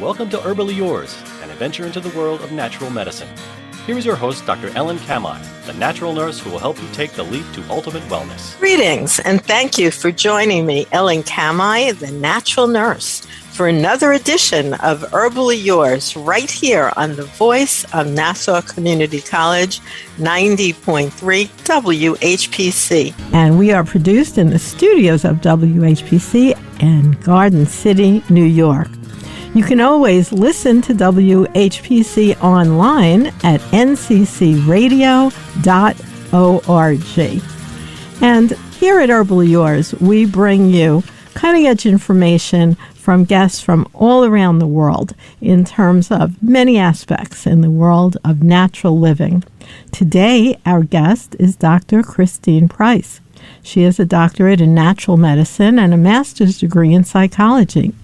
Welcome to Herbally Yours, an adventure into the world of natural medicine. Here is your host, Dr. Kamhi, the natural nurse who will help you take the leap to ultimate wellness. Greetings, and thank you for joining me, Kamhi, the natural nurse, for another edition of Herbally Yours, right here on the voice of Nassau Community College, 90.3 WHPC. And we are produced in the studios of WHPC in Garden City, New York. You can always listen to WHPC online at nccradio.org. And here at Herbally Yours, we bring you cutting-edge information from guests from all around the world in terms of many aspects in the world of natural living. Today, our guest is Dr. Cristine Price. She has a doctorate in natural medicine and a master's degree in psychology.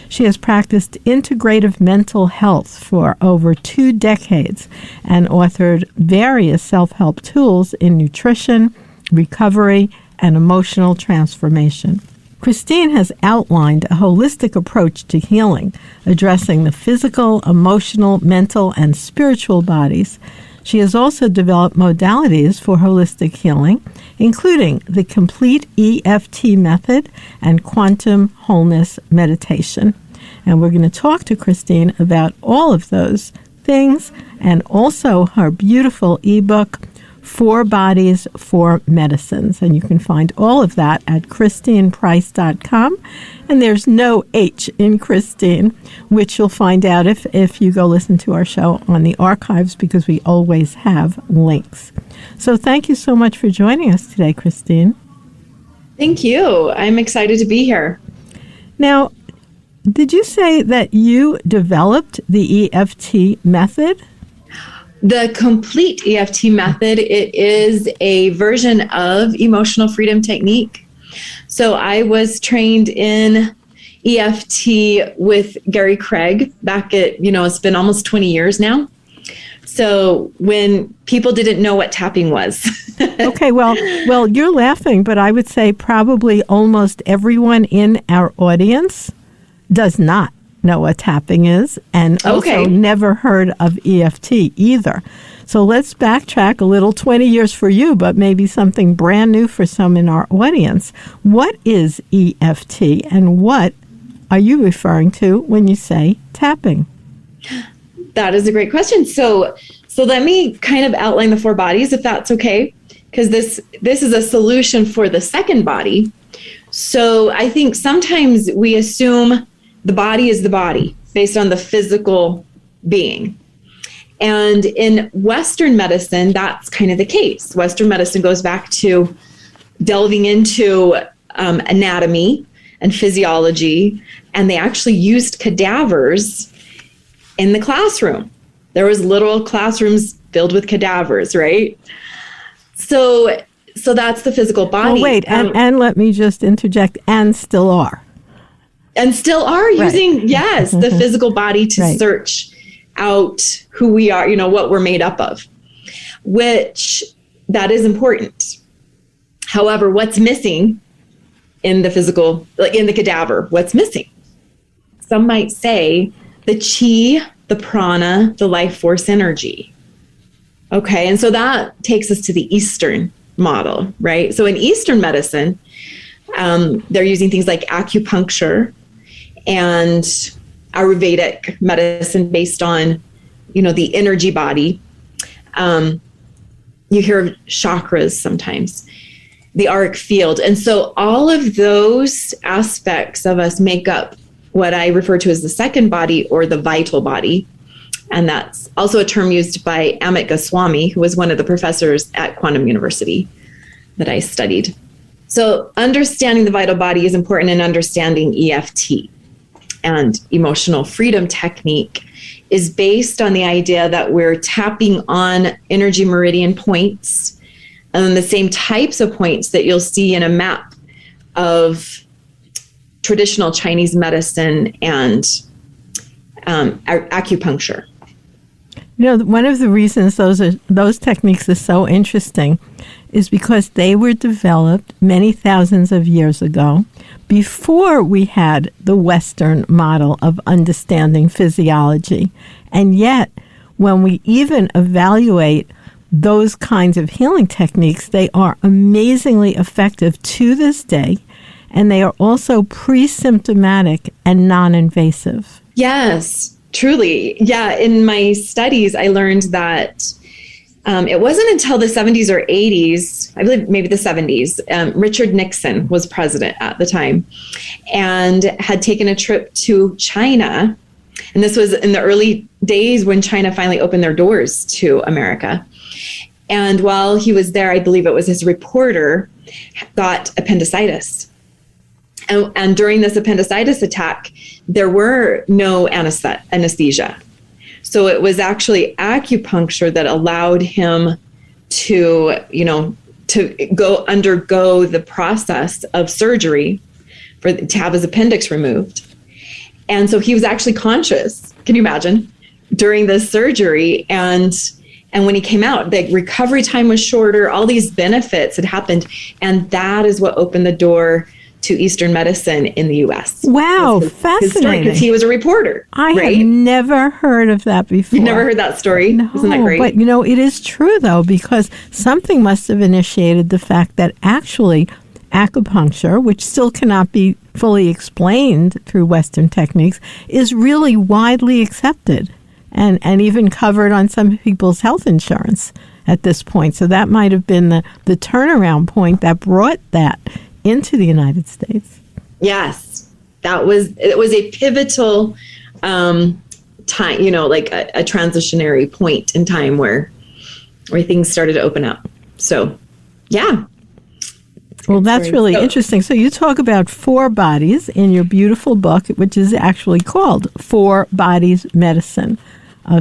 She has practiced integrative mental health for over 2 decades and authored various self-help tools in nutrition, recovery, and emotional transformation. Cristine has outlined a holistic approach to healing, addressing the physical, emotional, mental, and spiritual bodies. She has also developed modalities for holistic healing, including the complete EFT method and quantum wholeness meditation. And we're going to talk to Cristine about all of those things and also her beautiful ebook, 4 Bodies, 4 Medicines. And you can find all of that at CristinePrice.com. And there's no H in Cristine, which you'll find out if you go listen to our show on the archives, because we always have links. So thank you so much for joining us today, Cristine. Thank you. I'm excited to be here. Now, did you say that you developed the EFT method? The complete EFT method, it is a version of emotional freedom technique. So I was trained in EFT with Gary Craig back at, it's been almost 20 years now. So when people didn't know what tapping was. Okay, well, you're laughing, but I would say probably almost everyone in our audience does not know what tapping is, and also never heard of EFT either. So let's backtrack a little, 20 years for you, but maybe something brand new for some in our audience. What is EFT, and what are you referring to when you say tapping? That is a great question. So let me kind of outline the 4 bodies, if that's okay, because this is a solution for the second body. So I think sometimes we assume the body is the body based on the physical being. And in Western medicine, that's kind of the case. Western medicine goes back to delving into anatomy and physiology, and they actually used cadavers in the classroom. There was literal classrooms filled with cadavers, right? So that's the physical body. Oh, wait, and let me just interject, and still are. And still are using, the physical body to search out who we are, what we're made up of, which that is important. However, what's missing in the physical, like in the cadaver, what's missing? Some might say the chi, the prana, the life force energy. Okay, and so that takes us to the Eastern model, right? So in Eastern medicine, they're using things like acupuncture and Ayurvedic medicine based on, the energy body. You hear of chakras sometimes, the auric field. And so all of those aspects of us make up what I refer to as the second body, or the vital body. And that's also a term used by Amit Goswami, who was one of the professors at Quantum University that I studied. So understanding the vital body is important in understanding EFT. And emotional freedom technique is based on the idea that we're tapping on energy meridian points, and the same types of points that you'll see in a map of traditional Chinese medicine and acupuncture. One of the reasons those techniques are so interesting is because they were developed many thousands of years ago, before we had the Western model of understanding physiology. And yet, when we even evaluate those kinds of healing techniques, they are amazingly effective to this day, and they are also pre-symptomatic and non-invasive. Yes, truly. Yeah, in my studies, I learned that it wasn't until the 70s or 80s, I believe maybe the 70s, Richard Nixon was president at the time and had taken a trip to China. And this was in the early days when China finally opened their doors to America. And while he was there, I believe it was his reporter got appendicitis. And during this appendicitis attack, there were no anesthesia. So it was actually acupuncture that allowed him to, to undergo the process of surgery to have his appendix removed. And so he was actually conscious, can you imagine, during this surgery. And when he came out, the recovery time was shorter, all these benefits had happened. And that is what opened the door to Eastern medicine in the U.S. Wow, fascinating. Because he was a reporter. I have never heard of that before. You've never heard that story? No, isn't that great? But, it is true, though, because something must have initiated the fact that actually acupuncture, which still cannot be fully explained through Western techniques, is really widely accepted and even covered on some people's health insurance at this point. So that might have been the turnaround point that brought that into the United States. Yes, it was a pivotal time, like a transitionary point in time where things started to open up. So, yeah. Well, that's really interesting. So you talk about 4 bodies in your beautiful book, which is actually called 4 Bodies Medicine.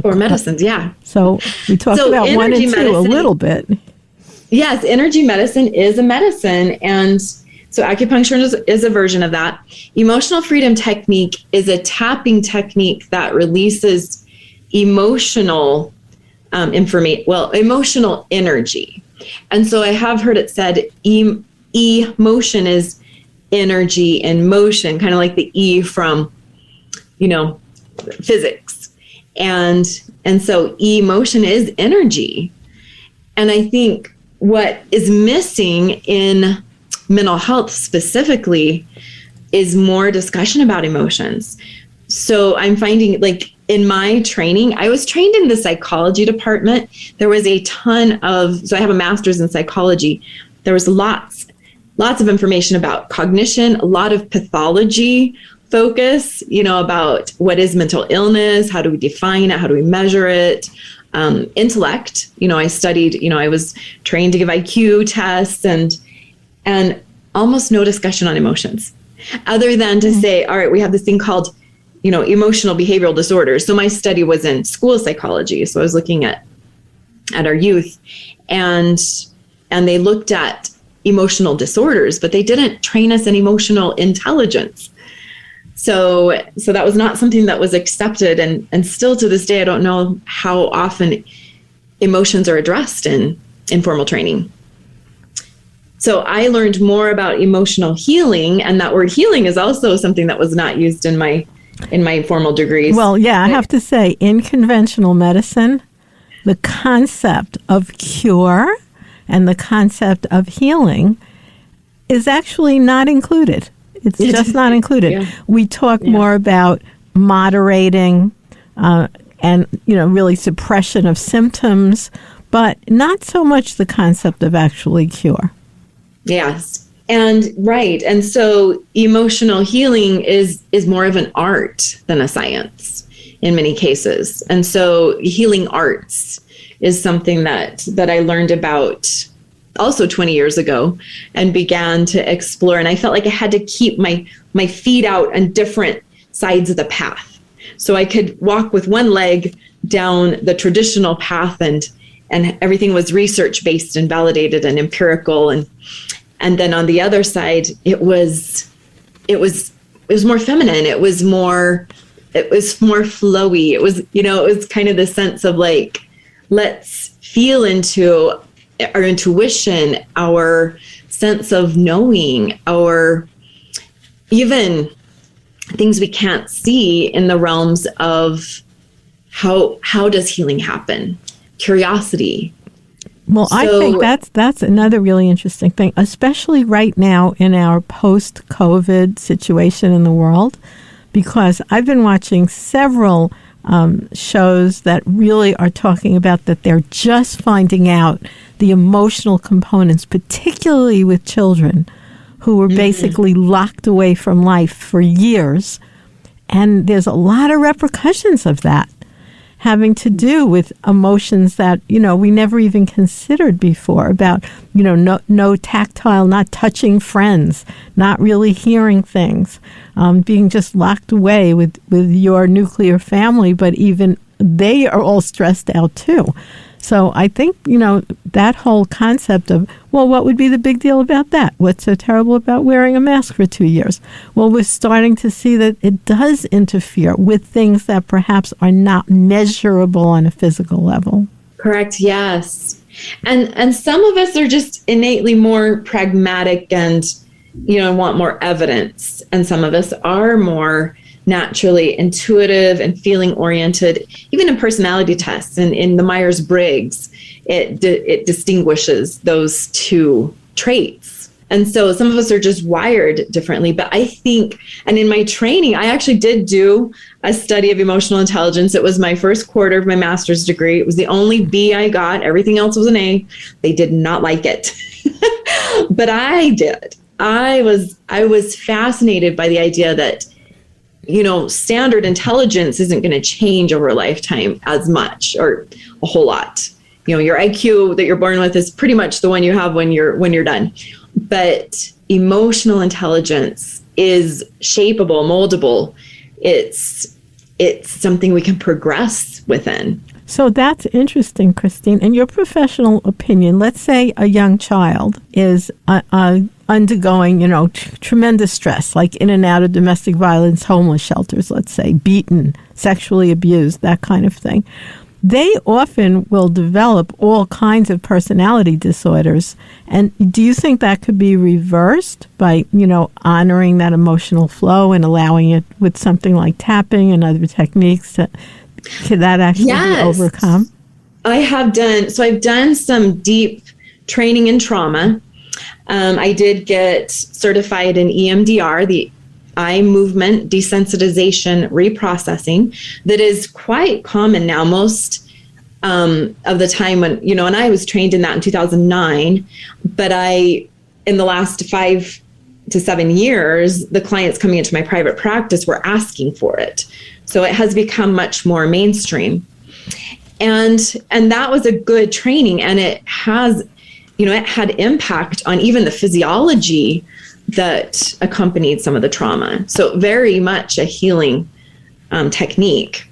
4 medicines, yeah. So we talked about 1 and 2 a little bit. Yes, energy medicine is a medicine, and so acupuncture is a version of that. Emotional freedom technique is a tapping technique that releases emotional emotional energy. And so I have heard it said emotion is energy and motion, kind of like the E from, physics. And so emotion is energy. And I think what is missing in mental health specifically is more discussion about emotions. So I'm finding, like, in my training, I was trained in the psychology department. There was a ton so I have a master's in psychology. There was lots of information about cognition, a lot of pathology focus, about what is mental illness, how do we define it, how do we measure it, intellect. I studied, I was trained to give IQ tests and almost no discussion on emotions, other than to say, all right, we have this thing called, emotional behavioral disorders. So my study was in school psychology. So I was looking at our youth, and they looked at emotional disorders, but they didn't train us in emotional intelligence. So that was not something that was accepted. And still to this day, I don't know how often emotions are addressed in formal training. So I learned more about emotional healing, and that word healing is also something that was not used in my formal degrees. Well, yeah, I have to say, in conventional medicine, the concept of cure and the concept of healing is actually not included. It's just not included. Yeah. We talk more about moderating and, really suppression of symptoms, but not so much the concept of actually cure. Yes. And right. And so emotional healing is more of an art than a science in many cases. And so healing arts is something that I learned about also 20 years ago and began to explore. And I felt like I had to keep my feet out on different sides of the path. So I could walk with one leg down the traditional path and everything was research-based and validated and empirical. And then on the other side, it was more feminine. It was more flowy. It was, it was kind of the sense of like, let's feel into our intuition, our sense of knowing, our even things we can't see in the realms of how does healing happen? Curiosity. Well, I think that's another really interesting thing, especially right now in our post-COVID situation in the world, because I've been watching several shows that really are talking about that they're just finding out the emotional components, particularly with children who were basically locked away from life for years. And there's a lot of repercussions of that having to do with emotions that, we never even considered before about, no tactile, not touching friends, not really hearing things, being just locked away with your nuclear family, but even they are all stressed out too. So I think, that whole concept of, well, what would be the big deal about that? What's so terrible about wearing a mask for 2 years? Well, we're starting to see that it does interfere with things that perhaps are not measurable on a physical level. Correct. Yes. And some of us are just innately more pragmatic and, want more evidence. And some of us are more naturally intuitive and feeling oriented. Even in personality tests and in the Myers-Briggs, it distinguishes those two traits. And so some of us are just wired differently. But I think, and in my training, I actually did do a study of emotional intelligence. It was my first quarter of my master's degree. It was the only B I got. Everything else was an A. They did not like it. But I did. I was fascinated by the idea that standard intelligence isn't going to change over a lifetime as much or a whole lot. Your IQ that you're born with is pretty much the one you have when you're done. But emotional intelligence is shapeable, moldable. It's something we can progress within. So that's interesting, Cristine. In your professional opinion, let's say a young child is undergoing, tremendous stress, like in and out of domestic violence, homeless shelters, let's say, beaten, sexually abused, that kind of thing. They often will develop all kinds of personality disorders. And do you think that could be reversed by, honoring that emotional flow and allowing it with something like tapping and other techniques? Could that actually be overcome? I've done some deep training in trauma. I did get certified in EMDR, the eye movement desensitization reprocessing, that is quite common now. Most of the time when, and I was trained in that in 2009, but in the last 5 to 7 years, the clients coming into my private practice were asking for it. So it has become much more mainstream. And that was a good training, and it has, it had impact on even the physiology that accompanied some of the trauma. So very much a healing technique.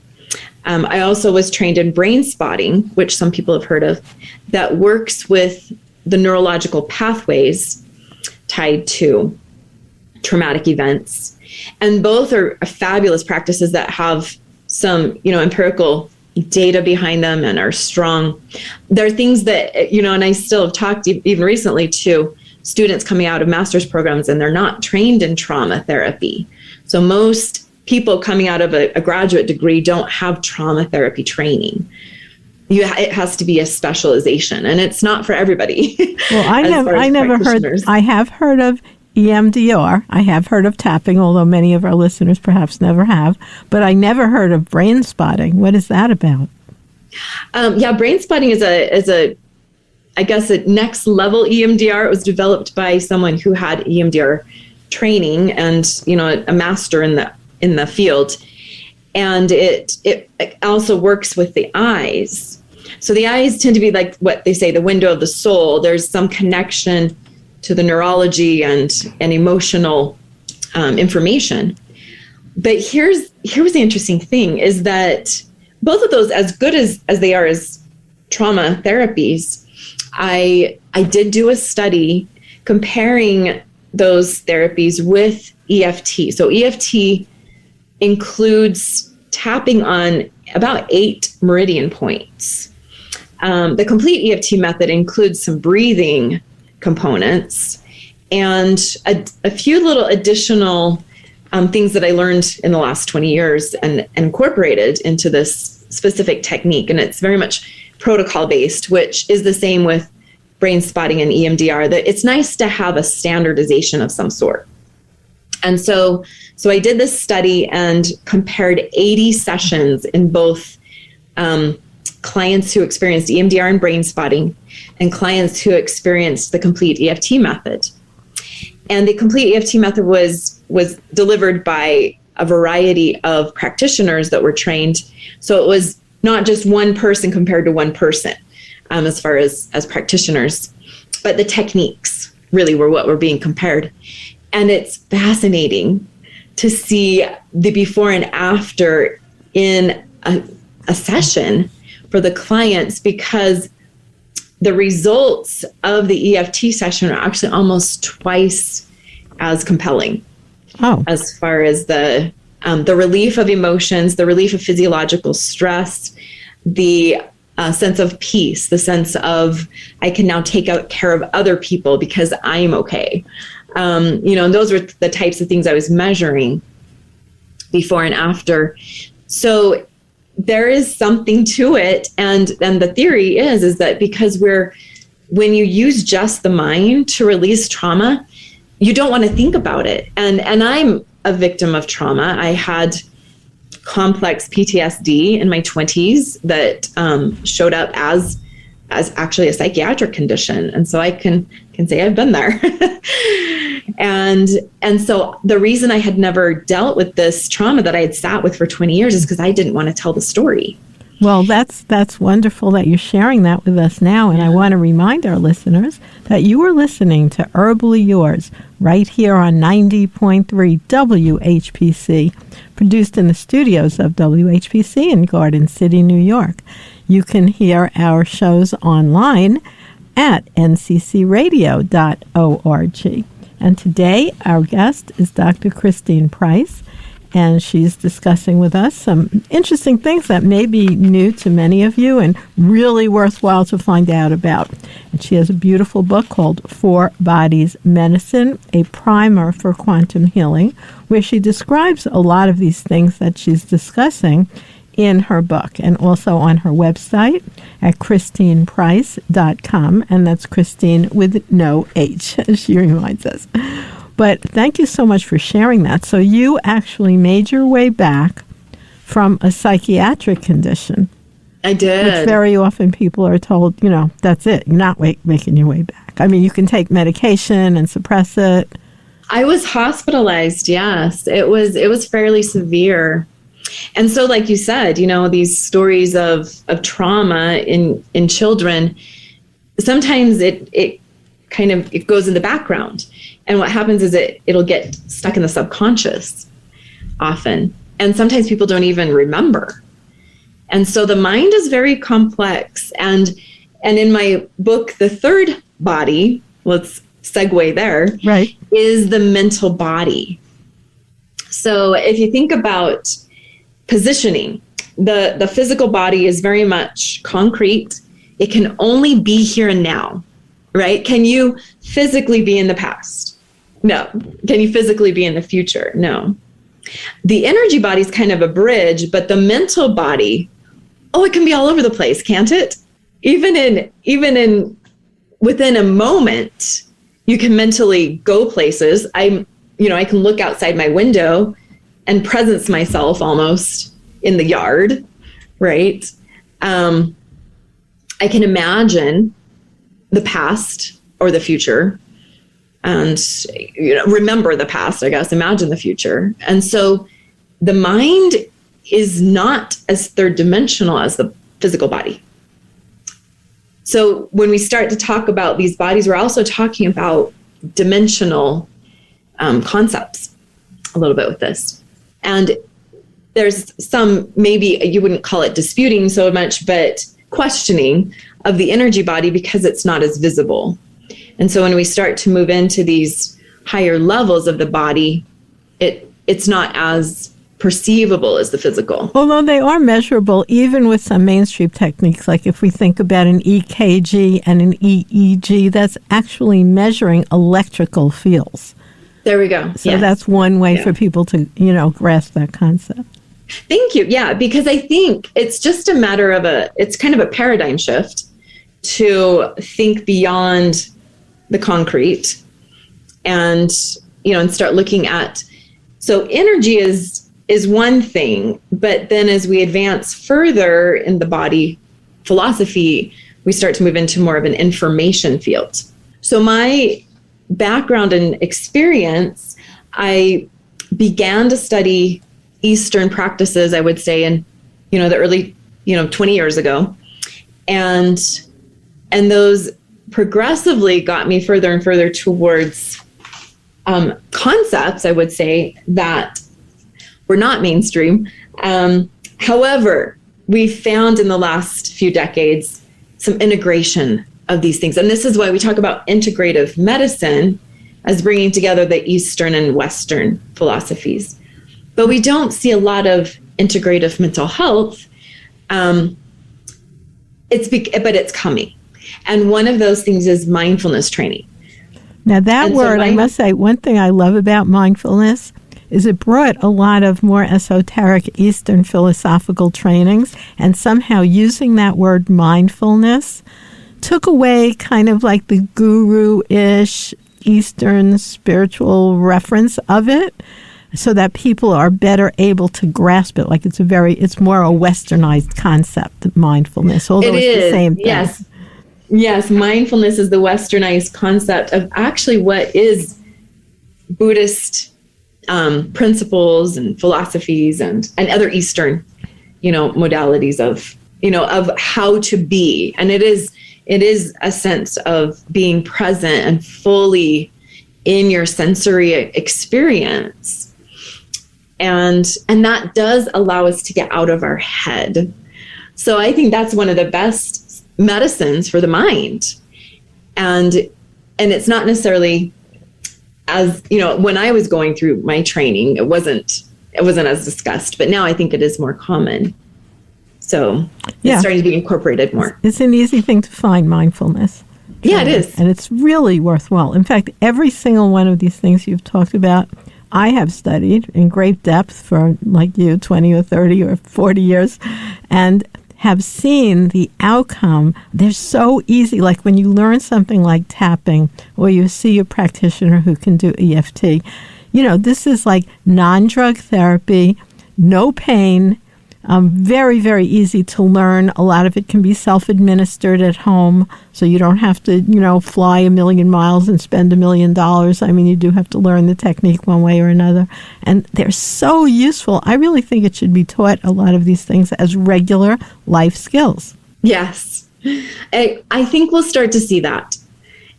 I also was trained in brain spotting, which some people have heard of, that works with the neurological pathways tied to traumatic events. And both are fabulous practices that have some, empirical data behind them and are strong. There are things that, and I still have talked even recently to students coming out of master's programs, and they're not trained in trauma therapy. So most people coming out of a graduate degree don't have trauma therapy training. It has to be a specialization, and it's not for everybody. Well, I have heard of EMDR. I have heard of tapping, although many of our listeners perhaps never have, but I never heard of brain spotting. What is that about? Brain spotting is a next level EMDR. It was developed by someone who had EMDR training and, a master in the field. And it also works with the eyes. So the eyes tend to be like what they say, the window of the soul. There's some connection to the neurology and emotional information. But here's the interesting thing is that both of those, as good as they are as trauma therapies, I did do a study comparing those therapies with EFT. So EFT includes tapping on about 8 meridian points. The complete EFT method includes some breathing components and a few little additional things that I learned in the last 20 years and incorporated into this specific technique. And it's very much protocol based, which is the same with brain spotting and EMDR, that it's nice to have a standardization of some sort. And so I did this study and compared 80 sessions in both clients who experienced EMDR and brain spotting and clients who experienced the complete EFT method. And the complete EFT method was delivered by a variety of practitioners that were trained. So it was not just one person compared to one person as far as practitioners, but the techniques really were what were being compared. And it's fascinating to see the before and after in a session for the clients, because the results of the EFT session are actually almost twice as compelling. As far as the relief of emotions, the relief of physiological stress, the sense of peace, the sense of I can now take care of other people because I'm okay. And those were the types of things I was measuring before and after. So there is something to it. And the theory is that because when you use just the mind to release trauma, you don't want to think about it. And I'm a victim of trauma. I had complex PTSD in my 20s that showed up as actually a psychiatric condition. And so I can say I've been there. And so the reason I had never dealt with this trauma that I had sat with for 20 years is because I didn't want to tell the story. Well, that's wonderful that you're sharing that with us now. And I want to remind our listeners that you are listening to Herbally Yours right here on 90.3 WHPC, produced in the studios of WHPC in Garden City, New York. You can hear our shows online at nccradio.org. And today, our guest is Dr. Cristine Price, and she's discussing with us some interesting things that may be new to many of you and really worthwhile to find out about. And she has a beautiful book called Four Bodies Medicine, a primer for quantum healing, where she describes a lot of these things that she's discussing in her book, and also on her website at CristinePrice.com, and that's Cristine with no H, as she reminds us. But thank you so much for sharing that. So you actually made your way back from a psychiatric condition. I did. Which very often people are told, that's it. You're not making your way back. I mean, you can take medication and suppress it. I was hospitalized, yes. It was fairly severe. And so, like you said, these stories of trauma in children, sometimes it goes in the background. And what happens is it'll get stuck in the subconscious often. And sometimes people don't even remember. And so the mind is very complex. And in my book, The Third Body, let's segue there, right, is the mental body. So if you think about positioning, the physical body is very much concrete. It can only be here and now, right? Can you physically be in the past? No. Can you physically be in the future? No. The energy body is kind of a bridge, but the mental body, it can be all over the place, can't it? Even in within a moment, you can mentally go places. I can look outside my window and presence myself almost in the yard, right? I can imagine the past or the future and remember the past, I guess, imagine the future. And so the mind is not as third dimensional as the physical body. So when we start to talk about these bodies, we're also talking about dimensional concepts a little bit with this. And there's some, maybe you wouldn't call it disputing so much, but questioning of the energy body because it's not as visible. And so when we start to move into these higher levels of the body, it's not as perceivable as the physical. Although they are measurable, even with some mainstream techniques, like if we think about an EKG and an EEG, that's actually measuring electrical fields. There we go. So that's one way for people to, grasp that concept. Thank you. Yeah, because I think it's just a matter of it's kind of a paradigm shift to think beyond the concrete and, and start looking at, so energy is one thing, but then as we advance further in the body philosophy, we start to move into more of an information field. So my background and experience, I began to study Eastern practices, I would say, in, the early, 20 years ago. And those progressively got me further and further towards concepts, I would say, that were not mainstream. However, we found in the last few decades some integration of these things. And this is why we talk about integrative medicine as bringing together the Eastern and Western philosophies. But we don't see a lot of integrative mental health. But it's coming. And one of those things is mindfulness training. Now that word, I must say, one thing I love about mindfulness is it brought a lot of more esoteric Eastern philosophical trainings, and somehow using that word mindfulness took away kind of like the guru-ish Eastern spiritual reference of it, so that people are better able to grasp it. Like it's more a westernized concept, mindfulness, although it's the same thing. Yes, mindfulness is the westernized concept of actually what is Buddhist principles and philosophies and other Eastern, modalities of how to be. And it is a sense of being present and fully in your sensory experience. And that does allow us to get out of our head. So I think that's one of the best medicines for the mind. And it's not necessarily as, when I was going through my training, it wasn't as discussed, but now I think it is more common. So it's starting to be incorporated more. It's an easy thing to find, mindfulness. Yeah, it is. And it's really worthwhile. In fact, every single one of these things you've talked about, I have studied in great depth for, like you, 20 or 30 or 40 years, and have seen the outcome. They're so easy. Like when you learn something like tapping, or you see a practitioner who can do EFT, this is like non-drug therapy, no pain, very, very easy to learn. A lot of it can be self-administered at home, so you don't have to, fly 1,000,000 miles and spend $1 million. I mean, you do have to learn the technique one way or another. And they're so useful. I really think it should be taught, a lot of these things, as regular life skills. Yes. I think we'll start to see that.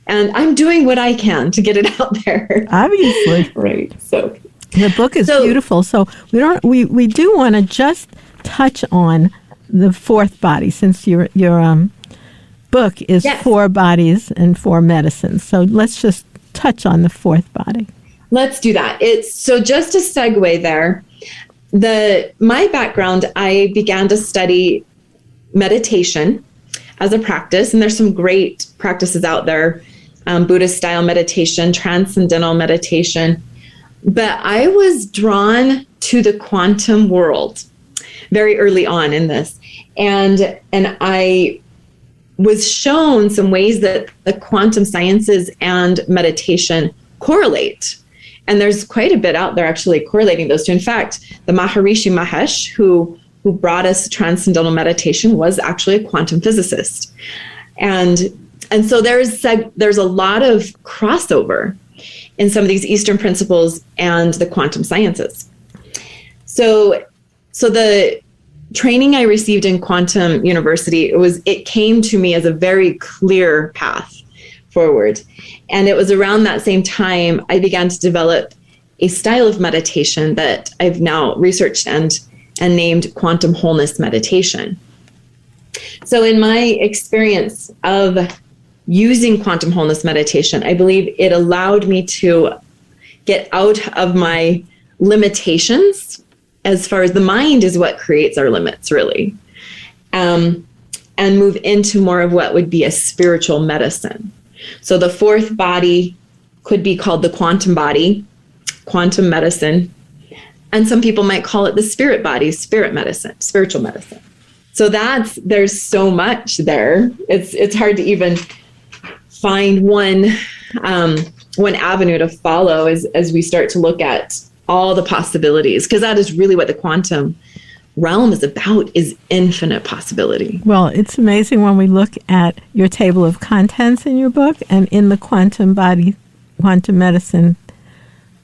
And I'm doing what I can to get it out there. Obviously. Right. So the book is beautiful. So we do want to just touch on the fourth body, since your book is 4 bodies and 4 medicines. So let's just touch on the fourth body. Let's do that. So just a segue there. My background, I began to study meditation as a practice, and there's some great practices out there, Buddhist style meditation, transcendental meditation. But I was drawn to the quantum world very early on in this. And I was shown some ways that the quantum sciences and meditation correlate. And there's quite a bit out there actually correlating those two. In fact, the Maharishi Mahesh, who brought us transcendental meditation, was actually a quantum physicist. And so there's a lot of crossover in some of these Eastern principles and the quantum sciences. So the training I received in Quantum University, it came to me as a very clear path forward. And it was around that same time I began to develop a style of meditation that I've now researched and named quantum wholeness meditation. So in my experience of using quantum wholeness meditation, I believe it allowed me to get out of my limitations as far as the mind is what creates our limits, really, and move into more of what would be a spiritual medicine. So the fourth body could be called the quantum body, quantum medicine, and some people might call it the spirit body, spirit medicine, spiritual medicine. So there's so much there. It's hard to even find one avenue to follow as we start to look at all the possibilities, because that is really what the quantum realm is about, is infinite possibility. Well, it's amazing when we look at your table of contents in your book, and in the quantum body, quantum medicine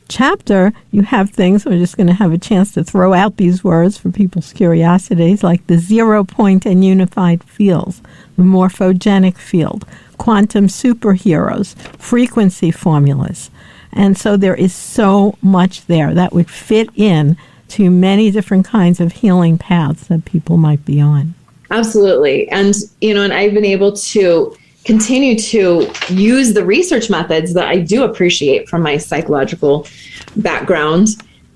chapter, you have things, we're just going to have a chance to throw out these words for people's curiosities, like the 0 point and unified fields, the morphogenic field, quantum superheroes, frequency formulas. And so there is so much there that would fit in to many different kinds of healing paths that people might be on. Absolutely. And, and I've been able to continue to use the research methods that I do appreciate from my psychological background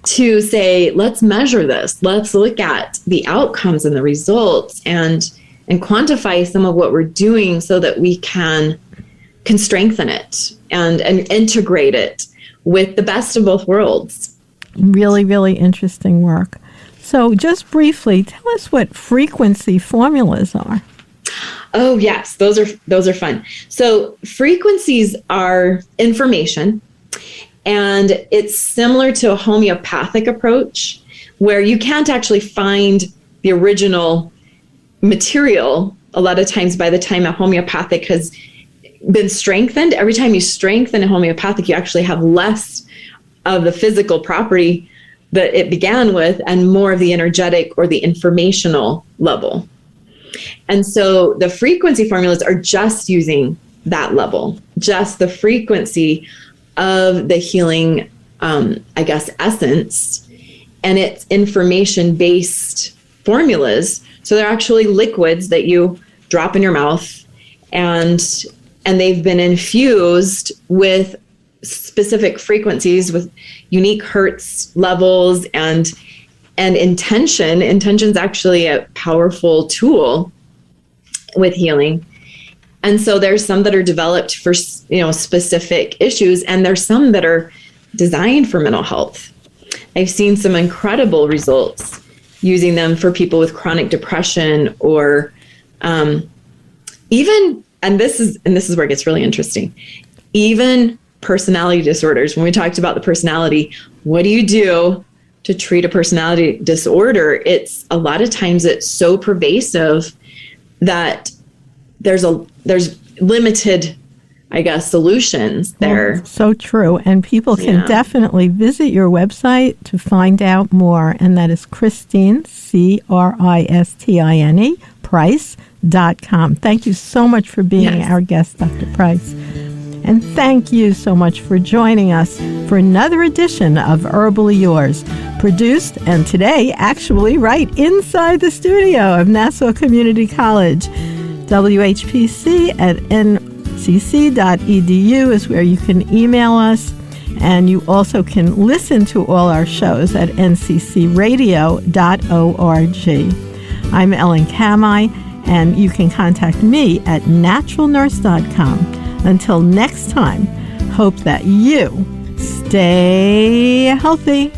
to say, let's measure this. Let's look at the outcomes and the results and quantify some of what we're doing so that we can strengthen it and integrate it with the best of both worlds. Really, really interesting work. So just briefly, tell us what frequency formulas are. Oh, yes. Those are fun. So frequencies are information, and it's similar to a homeopathic approach where you can't actually find the original material. A lot of times by the time a homeopathic has been strengthened, every time you strengthen a homeopathic, you actually have less of the physical property that it began with and more of the energetic or the informational level. And so the frequency formulas are just using that level, just the frequency of the healing, essence, and it's information-based formulas. So they're actually liquids that you drop in your mouth, and they've been infused with specific frequencies with unique hertz levels and intention. Intention's actually a powerful tool with healing. And so there's some that are developed for, specific issues, and there's some that are designed for mental health. I've seen some incredible results using them for people with chronic depression or even, and this is where it gets really interesting, even personality disorders. When we talked about the personality, what do you do to treat a personality disorder? It's a lot of times it's so pervasive that there's limited, solutions there. Well, so true. And people can definitely visit your website to find out more. And that is Cristine, Cristine, Price.com. Thank you so much for being our guest, Dr. Price. And thank you so much for joining us for another edition of Herbally Yours, produced and today actually right inside the studio of Nassau Community College. WHPC at ncc.edu is where you can email us, and you also can listen to all our shows at nccradio.org. I'm Ellen Kamhi, and you can contact me at naturalnurse.com. Until next time, hope that you stay healthy.